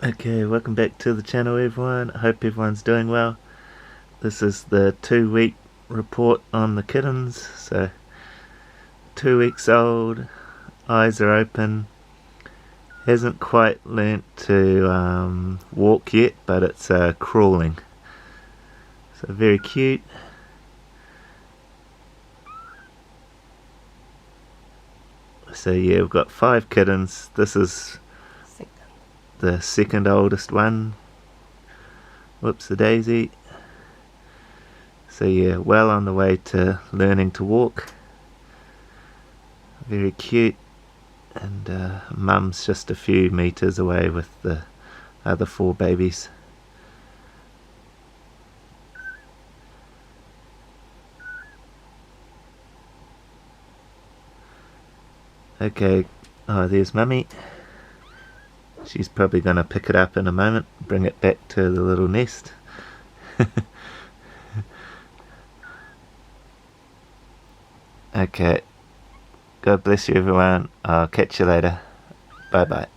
Okay, welcome back to the channel everyone. I hope everyone's doing well. This is the 2-week report on the kittens. So 2 weeks old, eyes are open, hasn't quite learnt to walk yet, but it's crawling. So very cute. So yeah, we've got 5 kittens. This is the second oldest one. Whoops a daisy. So yeah, well on the way to learning to walk. Very cute. And mum's just a few meters away with the other 4 babies. Okay, oh, there's mummy. She's probably going to pick it up in a moment, bring it back to the little nest. Okay, God bless you everyone. I'll catch you later. Bye bye.